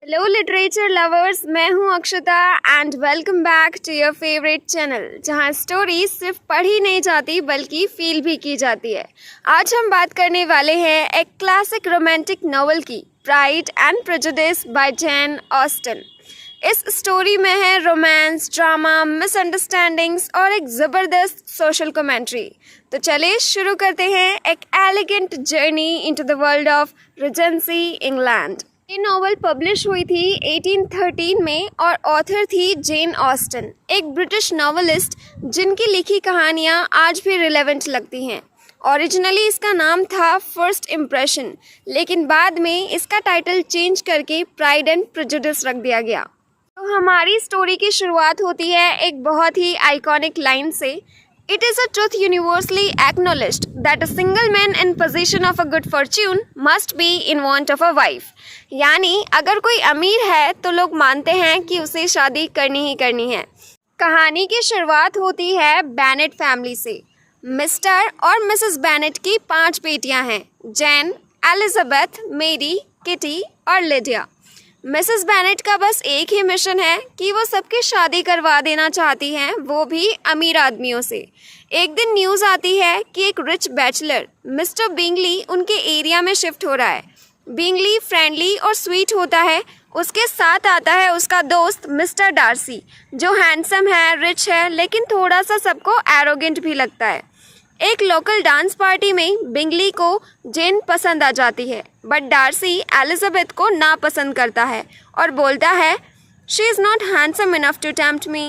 Hello literature lovers, मैं हूं Akshata and welcome back to your favourite channel जहां story सिर्फ पढ़ी नहीं जाती बल्कि फील भी की जाती है। आज हम बात करने वाले हैं एक क्लासिक रोमांटिक नॉवेल की, Pride and Prejudice by Jane Austen. इस स्टोरी में है रोमांस, ड्रामा, मिसअंडरस्टैंडिंग्स और एक ज़बरदस्त सोशल कमेंट्री। तो चलिए शुरू करते हैं एक elegant journey into the world of Regency England. ये नॉवल पब्लिश हुई थी 1813 में और ऑथर थी जेन ऑस्टन, एक ब्रिटिश नॉवेलिस्ट जिनकी लिखी कहानियाँ आज भी रिलेवेंट लगती हैं। ओरिजिनली इसका नाम था फर्स्ट इम्प्रेशन, लेकिन बाद में इसका टाइटल चेंज करके प्राइड एंड प्रेजुडिस रख दिया गया। तो हमारी स्टोरी की शुरुआत होती है एक बहुत ही आइकॉनिक लाइन से। It is a truth universally acknowledged that a single man in possession of a good fortune must be in want of a wife। यानी अगर कोई अमीर है तो लोग मानते हैं कि उसे शादी करनी ही करनी है। कहानी की शुरुआत होती है बेनेट फैमिली से। मिस्टर और मिसेस बेनेट की 5 बेटियां हैं, जैन, एलिजाबेथ, मेरी, किटी और लिडिया। मिसेस बेनेट का बस एक ही मिशन है कि वो सबकी शादी करवा देना चाहती हैं, वो भी अमीर आदमियों से। एक दिन न्यूज़ आती है कि एक रिच बैचलर मिस्टर बिंगली उनके एरिया में शिफ्ट हो रहा है। बिंगली फ्रेंडली और स्वीट होता है। उसके साथ आता है उसका दोस्त मिस्टर डार्सी, जो हैंडसम है, रिच है, लेकिन थोड़ा सा सबको एरोगेंट भी लगता है। एक लोकल डांस पार्टी में बिंगली को जेन पसंद आ जाती है, बट डार्सी एलिजाबेथ को नापसंद करता है और बोलता है, she is not handsome enough to tempt me.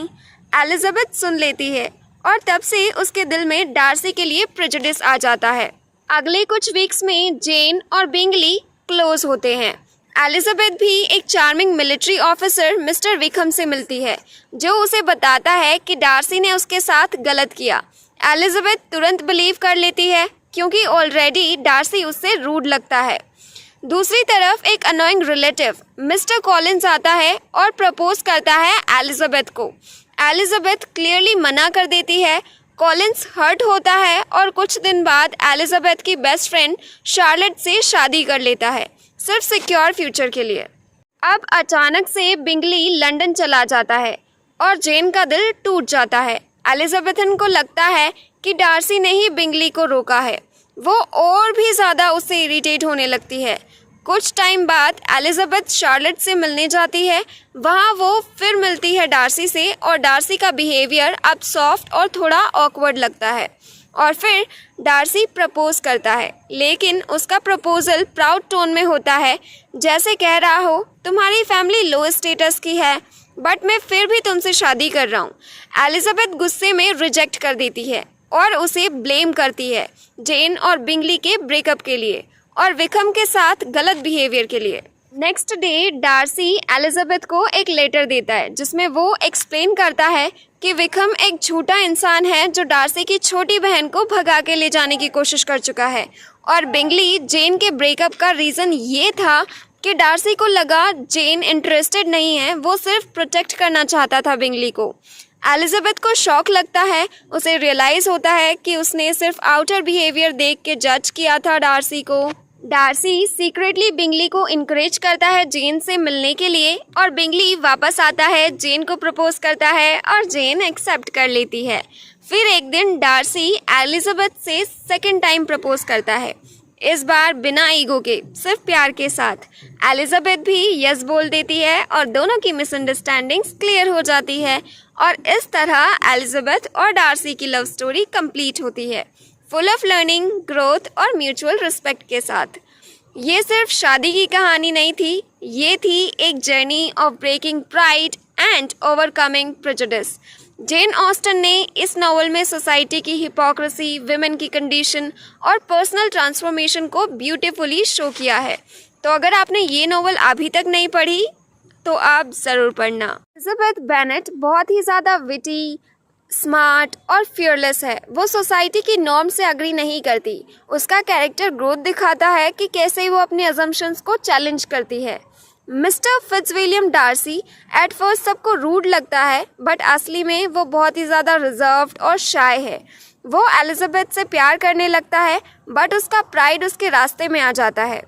Elizabeth सुन लेती है और तब से उसके दिल में डार्सी के लिए प्रेजुडिस आ जाता है। अगले कुछ वीक्स में जेन और बिंगली क्लोज होते हैं। एलिजाबेथ भी एक charming military officer mister Wickham से मिलती है, जो उसे बताता है कि डार्सी ने उसके साथ गलत किया। एलिजाबेथ तुरंत बिलीव कर लेती है क्योंकि ऑलरेडी डार्सी उससे रूड लगता है। दूसरी तरफ एक अनोइंग रिलेटिव मिस्टर कॉलिंस आता है और प्रपोज करता है एलिजाबेथ को। एलिजाबेथ क्लियरली मना कर देती है। कॉलिंस हर्ट होता है और कुछ दिन बाद एलिजाबेथ की बेस्ट फ्रेंड शार्लेट से शादी कर लेता है, सिर्फ सिक्योर फ्यूचर के लिए। अब अचानक से बिंगली लंदन चला जाता है और जेन का दिल टूट जाता है। एलिजाबेथन को लगता है कि डार्सी ने ही बिंगली को रोका है। वो और भी ज़्यादा उससे इरिटेट होने लगती है। कुछ टाइम बाद एलिजाबेथ शार्लेट से मिलने जाती है। वहाँ वो फिर मिलती है डार्सी से और डार्सी का बिहेवियर अब सॉफ्ट और थोड़ा ऑकवर्ड लगता है। और फिर डार्सी प्रपोज करता है, लेकिन उसका प्रपोजल प्राउड टोन में होता है, जैसे कह रहा हो, तुम्हारी फैमिली लो स्टेटस की है बट मैं फिर भी तुमसे शादी कर रहा हूँ। एलिजाबेथ गुस्से में रिजेक्ट कर देती है और उसे ब्लेम करती है जेन और बिंगली के ब्रेकअप के लिए और विकम के साथ गलत बिहेवियर के लिए। नेक्स्ट डे डार्सी एलिजाबेथ को एक लेटर देता है जिसमें वो एक्सप्लेन करता है कि विकम एक झूठा इंसान है जो डार्सी की छोटी बहन को भगा के ले जाने की कोशिश कर चुका है, और बिंगली जेन के ब्रेकअप का रीज़न ये था कि डार्सी को लगा जेन इंटरेस्टेड नहीं है, वो सिर्फ प्रोटेक्ट करना चाहता था बिंगली को। एलिजाबेथ को शॉक लगता है। उसे रियलाइज़ होता है कि उसने सिर्फ आउटर बिहेवियर देख के जज किया था डार्सी को। डार्सी सीक्रेटली बिंगली को इनकरेज करता है जेन से मिलने के लिए और बिंगली वापस आता है, जेन को प्रपोज करता है और जेन एक्सेप्ट कर लेती है। फिर एक दिन डार्सी एलिजाबेथ से सेकेंड टाइम प्रपोज करता है, इस बार बिना ईगो के, सिर्फ प्यार के साथ। एलिजाबेथ भी यस बोल देती है और दोनों की मिसअंडरस्टैंडिंग्स क्लियर हो जाती है और इस तरह एलिजाबेथ और डार्सी की लव स्टोरी कंप्लीट होती है, फुल ऑफ लर्निंग, ग्रोथ और म्यूचुअल रिस्पेक्ट के साथ। ये सिर्फ शादी की कहानी नहीं थी, ये थी एक journey of breaking pride and overcoming prejudice. Jane Austen ने इस नॉवल में सोसाइटी की हिपोक्रेसी, विमेन की कंडीशन और पर्सनल ट्रांसफॉर्मेशन को ब्यूटीफुली शो किया है। तो अगर आपने ये नॉवल अभी तक नहीं पढ़ी तो आप ज़रूर पढ़ना। एलिजाबेथ बेनेट बहुत ही ज़्यादा विटी, स्मार्ट और फियरलेस है। वो सोसाइटी की नॉर्म से अग्री नहीं करती। उसका कैरेक्टर ग्रोथ दिखाता है कि कैसे वो अपने अजम्पशंस को चैलेंज करती है। मिस्टर फिट्जविलियम डार्सी एट फर्स्ट सबको रूड लगता है, बट असली में वो बहुत ही ज़्यादा रिजर्व्ड और शाय है। वो एलिजाबेथ से प्यार करने लगता है, बट उसका प्राइड उसके रास्ते में आ जाता है।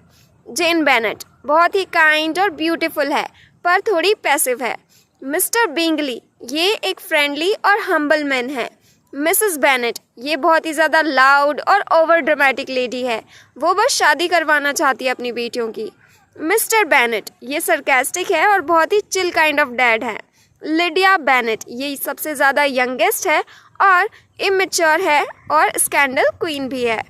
जेन बेनेट बहुत ही काइंड और ब्यूटीफुल है पर थोड़ी पैसिव है। मिस्टर बिंगली, ये एक फ्रेंडली और हम्बल मैन है। मिसेस बेनेट, ये बहुत ही ज़्यादा लाउड और ओवर ड्रामेटिक लेडी है, वो बस शादी करवाना चाहती है अपनी बेटियों की। मिस्टर बेनेट, ये सरकास्टिक है और बहुत ही चिल काइंड ऑफ डैड है। लिडिया बेनेट, ये सबसे ज़्यादा यंगेस्ट है और इमेच्योर है और स्कैंडल क्वीन भी है।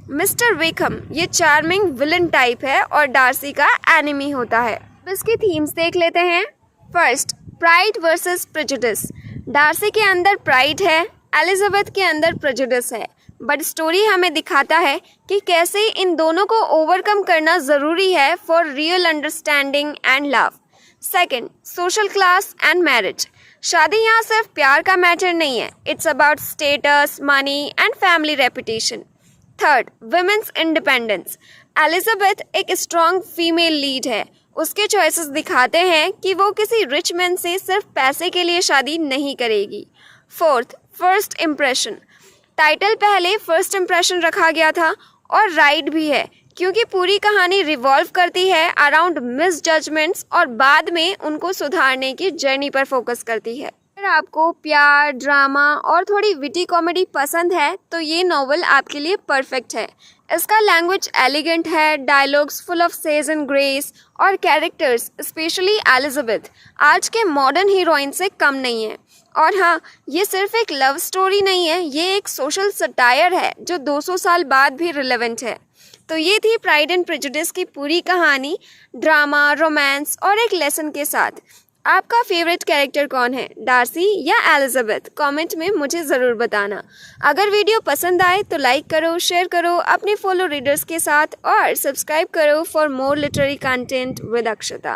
मिस्टर विकहम, ये चार्मिंग विलन टाइप है और डार्सी का एनिमी होता है। अब इसकी थीम्स देख लेते हैं। First, pride versus prejudice. Darcy के अंदर प्राइड है, एलिजाबेथ के अंदर प्रेजुडिस है, बट स्टोरी हमें दिखाता है कि कैसे इन दोनों को ओवरकम करना ज़रूरी है for real understanding and love. Second, social class and marriage. शादी यहाँ सिर्फ प्यार का मैटर नहीं है, it's about status, money and family reputation. Third, women's independence. Elizabeth एक स्ट्रॉन्ग फीमेल लीड है, उसके चॉइसेस दिखाते हैं कि वो किसी रिच मैन से सिर्फ पैसे के लिए शादी नहीं करेगी। Fourth, first impression. टाइटल पहले फर्स्ट इम्प्रेशन रखा गया था और राइट भी है, क्योंकि पूरी कहानी रिवॉल्व करती है अराउंड मिस जजमेंट्स और बाद में उनको सुधारने की जर्नी पर फोकस करती है। अगर आपको प्यार, ड्रामा और थोड़ी विटी कॉमेडी पसंद है तो ये नॉवल आपके लिए परफेक्ट है। इसका लैंग्वेज एलिगेंट है, dialogues full of says and grace और कैरेक्टर्स स्पेशली एलिजाबेथ आज के मॉडर्न हीरोइन से कम नहीं है। और हाँ, ये सिर्फ एक लव स्टोरी नहीं है, ये एक सोशल सटायर है जो 200 साल बाद भी रिलेवेंट है। तो ये थी प्राइड एंड प्रेजुडिस की पूरी कहानी, ड्रामा, रोमांस और एक लेसन के साथ। आपका फेवरेट कैरेक्टर कौन है, डार्सी या एलिजाबेथ? कमेंट में मुझे ज़रूर बताना। अगर वीडियो पसंद आए तो लाइक करो, शेयर करो अपने फॉलो रीडर्स के साथ और सब्सक्राइब करो for more literary content with Akshata.